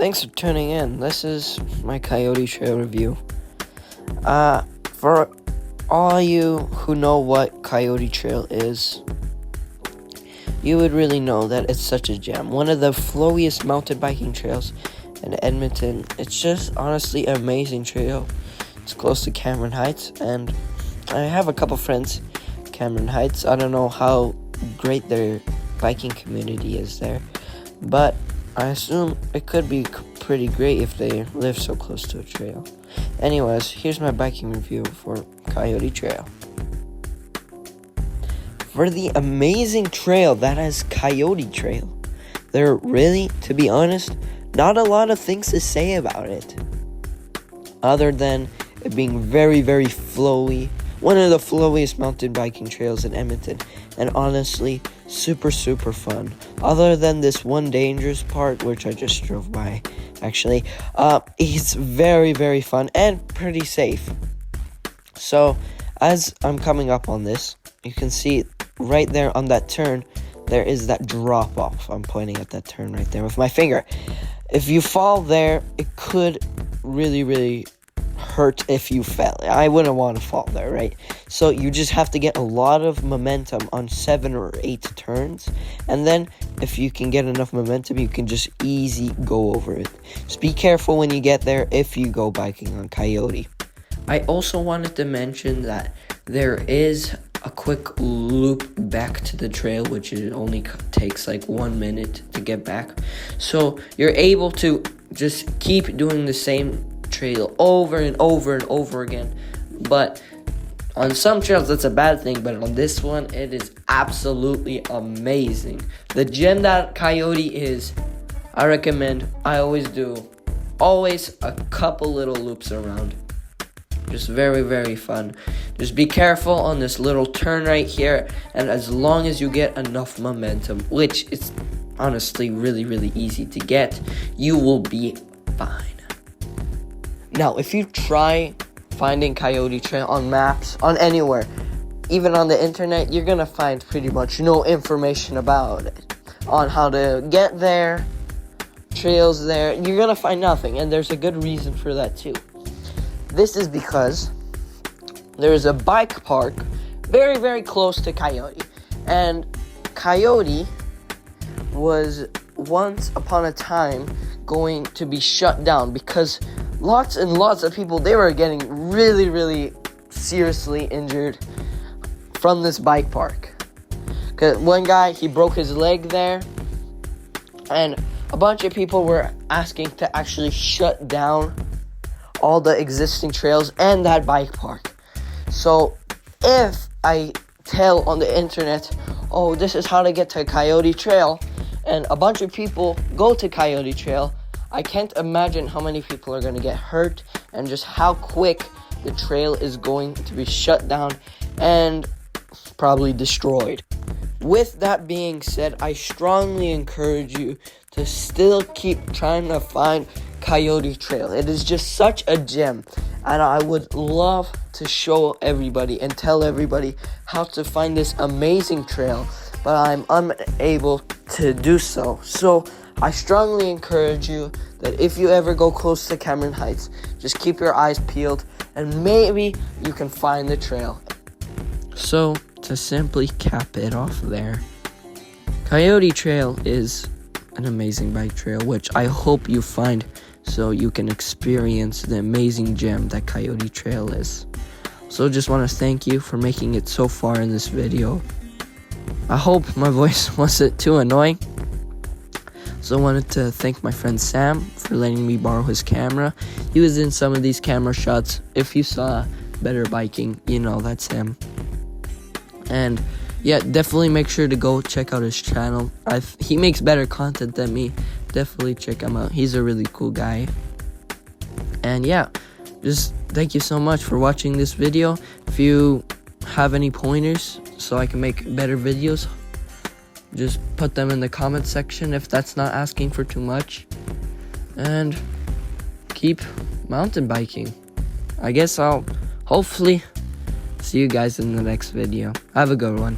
Thanks for tuning in. This is my Coyote Trail review. For all you who know what Coyote Trail is, you would really know that it's such a gem. One of the flowiest mountain biking trails in Edmonton. It's just honestly an amazing trail. It's close to Cameron Heights, and I have a couple friends Cameron Heights. I don't know how great their biking community is there, but I assume it could be pretty great if they live so close to a trail. Anyways, here's my biking review for Coyote Trail. For the amazing trail that is Coyote Trail, there are really, to be honest, not a lot of things to say about it, other than it being very, very flowy. One of the flowiest mountain biking trails in Edmonton, and honestly, super fun. Other than this one dangerous part, which I just drove by, actually, it's very fun and pretty safe. So, as I'm coming up on this, you can see right there on that turn, there is that drop off. I'm pointing at that turn right there with my finger. If you fall there, it could really hurt if you fell. I wouldn't want to fall there, right? So you just have to get a lot of momentum on 7 or 8 turns, and then if you can get enough momentum, you can just easy go over it. Just be careful when you get there if you go biking on Coyote. I also wanted to mention that there is a quick loop back to the trail, which it only takes like 1 minute to get back. So you're able to just keep doing the same trail over and over again. But on some trails that's a bad thing, but on this one it is absolutely amazing. The gem that Coyote is, I recommend. I always do a couple little loops around. Just very fun. Just be careful on this little turn right here, and as long as you get enough momentum, which is honestly really easy to get, you will be fine. Now, if you try finding Coyote Trail on maps, on anywhere, even on the internet, you're gonna find pretty much no information about it. On how to get there, trails there, you're gonna find nothing, and there's a good reason for that too. This is because there is a bike park very close to Coyote, and Coyote was once upon a time going to be shut down because lots and lots of people, they were getting really seriously injured from this bike park. Cause one guy, he broke his leg there, and a bunch of people were asking to actually shut down all the existing trails and that bike park. So if I tell on the internet, oh, this is how to get to Coyote Trail, and a bunch of people go to Coyote Trail, I can't imagine how many people are going to get hurt and just how quick the trail is going to be shut down and probably destroyed. With that being said, I strongly encourage you to still keep trying to find Coyote Trail. It is just such a gem, and I would love to show everybody and tell everybody how to find this amazing trail, but I'm unable to do so. So I strongly encourage you that if you ever go close to Cameron Heights, just keep your eyes peeled and maybe you can find the trail. So, to simply cap it off there, Coyote Trail is an amazing bike trail, which I hope you find so you can experience the amazing gem that Coyote Trail is. So just want to thank you for making it so far in this video. I hope my voice wasn't too annoying. So I wanted to thank my friend Sam for letting me borrow his camera. He was in some of these camera shots. If you saw Better Biking, you know that's him. And yeah, definitely make sure to go check out his channel. He makes better content than me. Definitely check him out. He's a really cool guy. And yeah, just thank you so much for watching this video. If you have any pointers so I can make better videos, just put them in the comment section if that's not asking for too much. And keep mountain biking. I guess I'll hopefully see you guys in the next video. Have a good one.